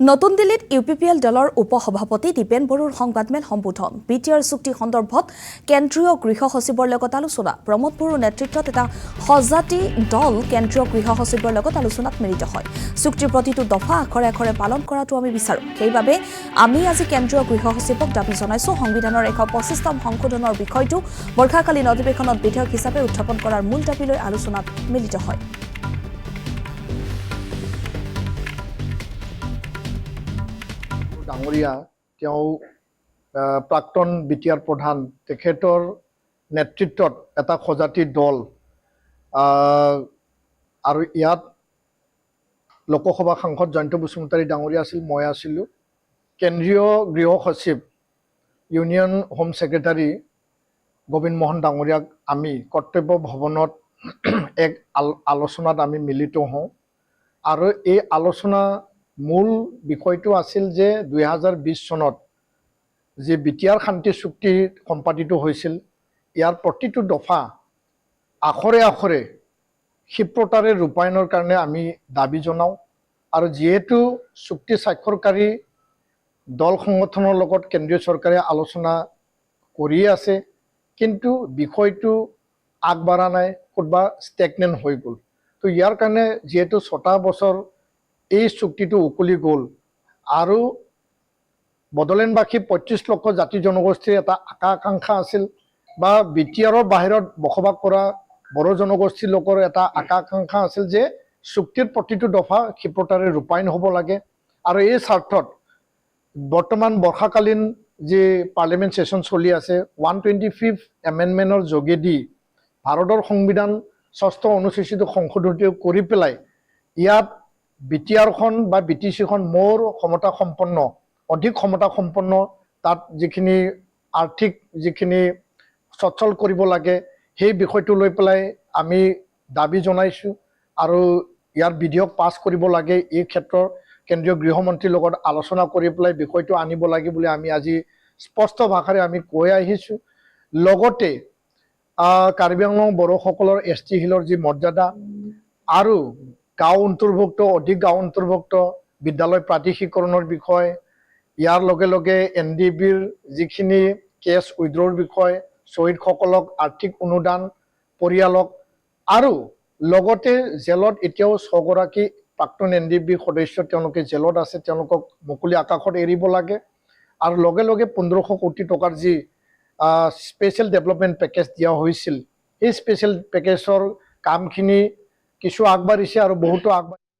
নতুন দিল্লীত ইউপিপিএল দলৰ উপসভাপতি দীপেন বড়োৰ সংবাদমেল সম্বোধন বিটিআৰ চুক্তি সন্দৰ্ভত কেন্দ্ৰীয় গৃহ সচিবৰ লগত আলোচনা প্ৰমোদ বড়োৰ নেতৃত্বত এটা সজাতি দল কেন্দ্ৰীয় গৃহ সচিবৰ লগত আলোচনাত মিলিত হয় চুক্তিৰ প্ৰতিটো দফা আখৰে আখৰে পালন কৰাটো আমি বিচাৰো সেইবাবে আমি আজি কেন্দ্ৰীয় গৃহ সচিবক দাবী জনাইছো সংবিধানৰ 125তম সংশোধনৰ বিষয়টো বৰ্ষাকালীন অধিৱেশনত বিধেয়ক হিচাপে উত্থাপন কৰাৰ মূল দাবীলৈ আলোচনাত মিলিত হয় ডাঙৰীয়া তেওঁ প্ৰাক্তন বিটিআৰ প্ৰধান তেখেতৰ নেতৃত্বত এটা সজাতি দল আৰু ইয়াত লোকসভা সাংসদ জয়ন্ত বসুমতাৰী ডাঙৰীয়া আছিল মই আছিলোঁ কেন্দ্ৰীয় গৃহ সচিব union home secretary Gobinda Mohan ডাঙৰীয়াক আমি কৰ্তব্য ভৱনত এক আলোচনাত আমি মিলিত হওঁ আৰু এই আলোচনা মূল বিষয়টো আছিল যে 2020 চনত যে বিটিআৰ শান্তি চুক্তি সম্পাদিত হৈছিল ইয়াৰ প্ৰতিটো দফা আখৰে আখৰে ক্ষিপ্ৰতাৰে ৰূপায়ণৰ কাৰণে আমি দাবী জনাওঁ আৰু যেহেতু চুক্তি স্বাক্ষৰকাৰী দল সংগঠনৰ লগত কেন্দ্ৰীয় চৰকাৰে আলোচনা কৰি আছে কিন্তু বিষয়টো আগবাঢ়া নাই ক'ৰবা ষ্টেগনেণ্ট হৈ গ'ল তো ইয়াৰ কাৰণে যেহেতু 6 বছৰ এই চুক্তিটো উকলি গ'ল আৰু বড়োলেণ্ডবাসী 25 লক্ষ জাতি জনগোষ্ঠীৰ এটা আকাংক্ষা আছিল বা বিটিআৰৰ বাহিৰত বসবাস কৰা বড়ো জনগোষ্ঠীৰ লোকৰ এটা আকাংক্ষা আছিল যে চুক্তিৰ প্ৰতিটো দফা ক্ষিপ্ৰতাৰে ৰূপায়ণ হ'ব লাগে আৰু এই স্বাৰ্থত বৰ্তমান বৰ্ষাকালীন যে পাৰ্লিমেণ্ট ছেছন চলি আছে 125th এমেণ্ডমেণ্টৰ যোগেদি ভাৰতৰ সংবিধান 6ষ্ঠ অনুসূচীটো সংশোধন কৰি পেলাই ইয়াত বিটিআৰখন বা বিটিচিখন মোৰ ক্ষমতাসম্পন্ন অধিক ক্ষমতাসম্পন্ন তাত যিখিনি আৰ্থিক যিখিনি সচল কৰিব লাগে সেই বিষয়টো লৈ পেলাই আমি দাবী জনাইছোঁ আৰু ইয়াৰ বিধেয়ক পাছ কৰিব লাগে এই ক্ষেত্ৰত কেন্দ্ৰীয় গৃহমন্ত্ৰীৰ লগত আলোচনা কৰি পেলাই বিষয়টো আনিব লাগে বুলি আমি আজি স্পষ্ট ভাষাৰে আমি কৈ আহিছোঁ লগতে কাৰ্বি আংলং বড়োসকলৰ ST হিলৰ যি মৰ্যাদা আৰু গাঁও অন্তৰ্ভুক্ত অধিক গাঁও অন্তৰ্ভুক্ত বিদ্যালয় প্ৰাদেশিকৰণৰ বিষয় ইয়াৰ লগে লগে NDBৰ যিখিনি কেছ উইড্ৰৰ বিষয় শ্বহীদসকলক আৰ্থিক অনুদান পৰিয়ালক আৰু লগতে জেলত এতিয়াও 6 গৰাকী প্ৰাক্তন NDB সদস্য তেওঁলোকে জেলত আছে তেওঁলোকক মুকলি আকাশত এৰিব লাগে আৰু লগে লগে 1500 কোটি টকাৰ যি স্পেচিয়েল ডেভেলপমেণ্ট পেকেজ দিয়া হৈছিল এই স্পেচিয়েল পেকেজৰ কামখিনি কিছু আগবাঢ়িছে আৰু বহুতো আগবাঢ়িছে